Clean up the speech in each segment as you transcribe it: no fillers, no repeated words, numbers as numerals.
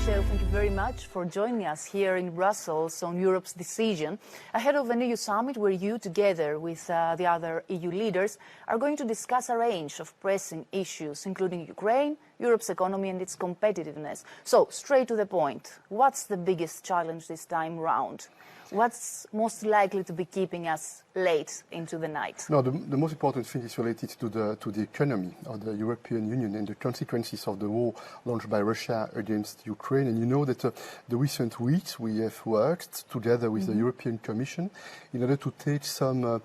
Michel, thank you very much for joining us here in Brussels on Europe's decision ahead of an EU summit where you, together with the other EU leaders, are going to discuss a range of pressing issues, including Ukraine, Europe's economy and its competitiveness. So, straight to the point, what's the biggest challenge this time round? What's most likely to be keeping us late into the night? No, the most important thing is related to the economy of the European Union and the consequences of the war launched by Russia against Ukraine. And you know that the recent weeks we have worked together with the European Commission in order to take some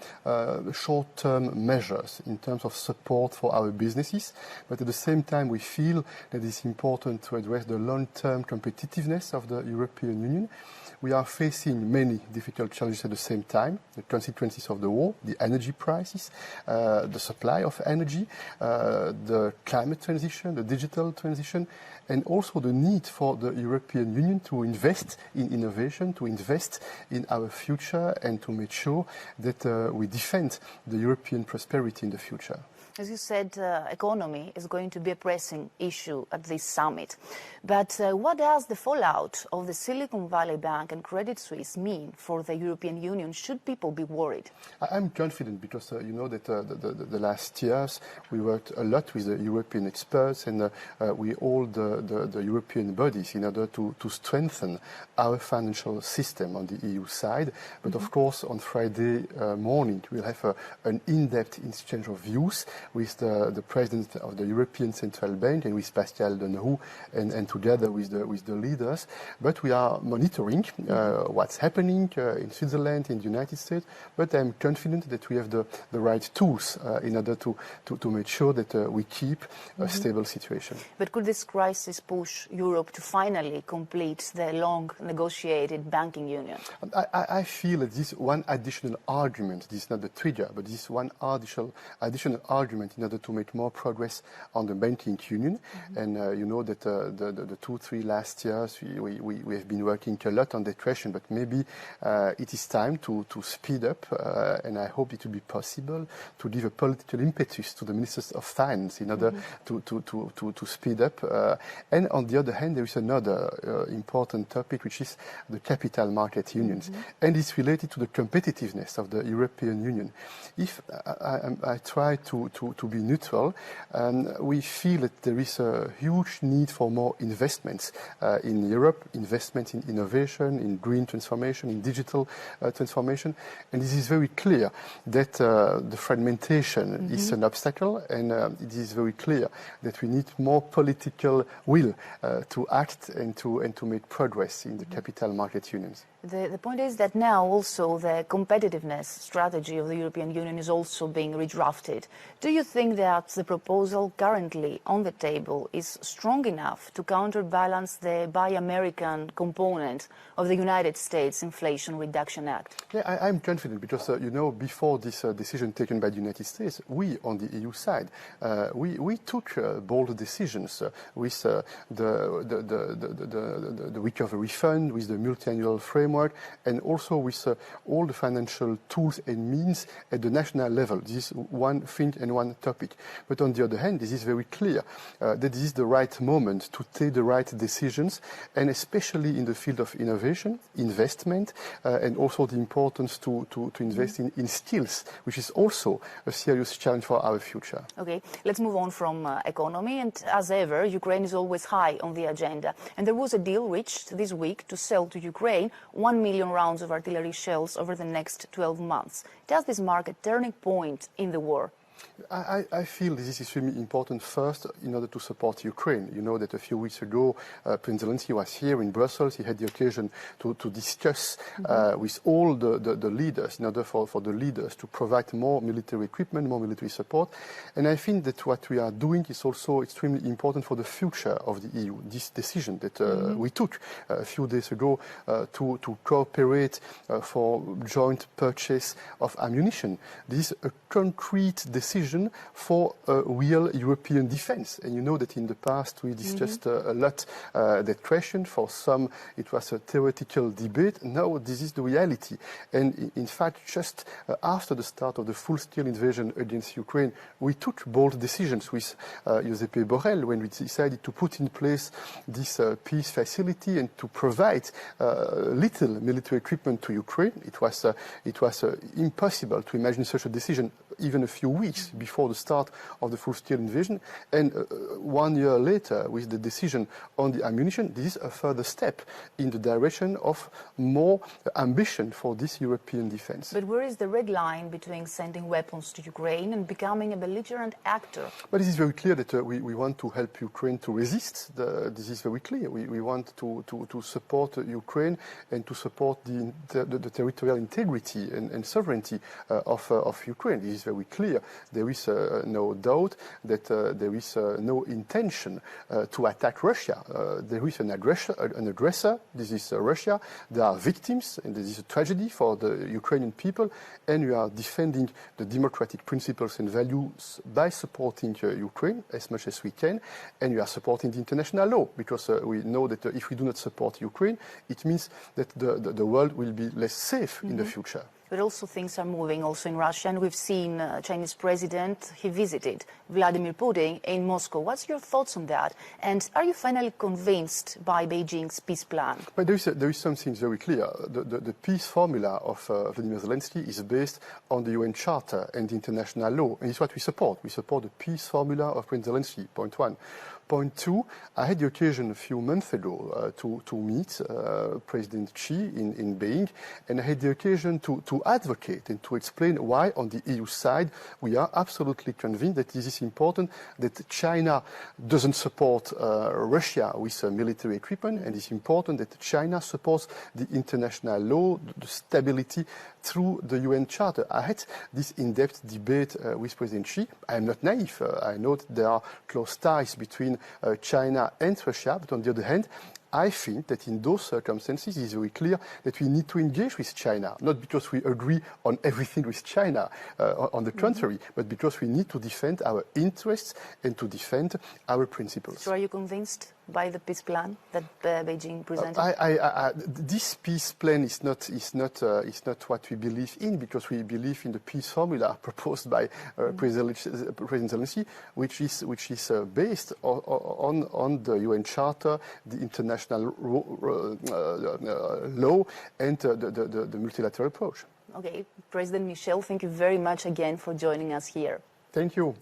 short-term measures in terms of support for our businesses. But at the same time, we feel that it's important to address the long-term competitiveness of the European Union. We are facing many difficult challenges at the same time: the consequences of the war, the energy prices, the supply of energy, the climate transition, the digital transition, and also the need for the European Union to invest in innovation, to invest in our future, and to make sure that we defend the European prosperity in the future. As you said, economy is going to be a pressing issue at this summit. But what does the fallout of the Silicon Valley Bank and Credit Suisse mean for the European Union? Should people be worried? I'm confident because you know that the last years we worked a lot with the European experts and with all the European bodies in order to strengthen our financial system on the EU side. But of course, on Friday morning, we'll have an in-depth exchange of views with the President of the European Central Bank and with Pascal Denroux and together with the leaders. But we are monitoring what's happening in Switzerland, in the United States. But I'm confident that we have the right tools in order to make sure that we keep a stable situation. But could this crisis push Europe to finally complete the long-negotiated banking union? I feel that this one additional argument, this is not the trigger, but this one additional argument in order to make more progress on the banking union. And you know that the 2-3 last years we have been working a lot on that question, but maybe it is time to speed up, and I hope it will be possible to give a political impetus to the ministers of finance in order to speed up. And on the other hand, there is another important topic, which is the capital market unions, and it's related to the competitiveness of the European Union. If I try to be neutral, we feel that there is a huge need for more investments in Europe, investment in innovation, in green transformation, in digital transformation. And it is very clear that the fragmentation is an obstacle, and it is very clear that we need more political will to act and to make progress in the capital market unions. The point is that now also the competitiveness strategy of the European Union is also being redrafted. Do you think that the proposal currently on the table is strong enough to counterbalance the Buy American component of the United States Inflation Reduction Act? Yeah, I'm confident because, you know, before this decision taken by the United States, we on the EU side, we took bold decisions with the recovery fund, with the multi-annual framework, and also with all the financial tools and means at the national level. This is one thing and one topic. But on the other hand, this is very clear that this is the right moment to take the right decisions, and especially in the field of innovation, investment, and also the importance to invest in skills, which is also a serious challenge for our future. Okay, let's move on from economy. And as ever, Ukraine is always high on the agenda. And there was a deal reached this week to sell to Ukraine 1 million rounds of artillery shells over the next 12 months. Does this mark a turning point in the war? I feel this is extremely important first in order to support Ukraine. You know that a few weeks ago, President Zelensky was here in Brussels. He had the occasion to discuss with all the leaders in order for the leaders to provide more military equipment, more military support. And I think that what we are doing is also extremely important for the future of the EU. This decision that we took a few days ago to cooperate for joint purchase of ammunition. This is a concrete decision decision for a real European defense. And you know that in the past we discussed a lot that question. For some it was a theoretical debate. Now this is the reality. And in fact, just after the start of the full-scale invasion against Ukraine, we took bold decisions with Josep Borrell when we decided to put in place this peace facility and to provide little military equipment to Ukraine. It was impossible to imagine such a decision even a few weeks before the start of the full-scale invasion. And 1 year later, with the decision on the ammunition, this is a further step in the direction of more ambition for this European defense. But where is the red line between sending weapons to Ukraine and becoming a belligerent actor? But it is very clear that we want to help Ukraine to resist. This is very clear. We want to support Ukraine and to support the territorial integrity and sovereignty of Ukraine. This is very clear. There is no doubt that there is no intention to attack Russia. There is an aggressor. This is Russia. There are victims, and this is a tragedy for the Ukrainian people. And we are defending the democratic principles and values by supporting Ukraine as much as we can. And we are supporting the international law, because we know that if we do not support Ukraine, it means that the world will be less safe in the future. But also things are moving also in Russia, and we've seen Chinese president, he visited Vladimir Putin in Moscow. What's your thoughts on that? And are you finally convinced by Beijing's peace plan? But there is something very clear. The peace formula of Vladimir Zelensky is based on the UN Charter and the international law, and it's what we support. We support the peace formula of President Zelensky, point one. Point two, I had the occasion a few months ago to meet President Xi in Beijing, and I had the occasion to advocate and to explain why on the EU side we are absolutely convinced that this is important, that China doesn't support Russia with military equipment, and it's important that China supports the international law, the stability through the UN Charter. I had this in-depth debate with President Xi. I am not naive. I know that there are close ties between China and Russia, but on the other hand, I think that in those circumstances, it is very clear that we need to engage with China, not because we agree on everything with China, on the contrary, but because we need to defend our interests and to defend our principles. So are you convinced by the peace plan that Beijing presented? This peace plan is not what we believe in, because we believe in the peace formula proposed by President Zelensky, which is based on the UN Charter, the international law, and the multilateral approach. Okay, President Michel, thank you very much again for joining us here. Thank you.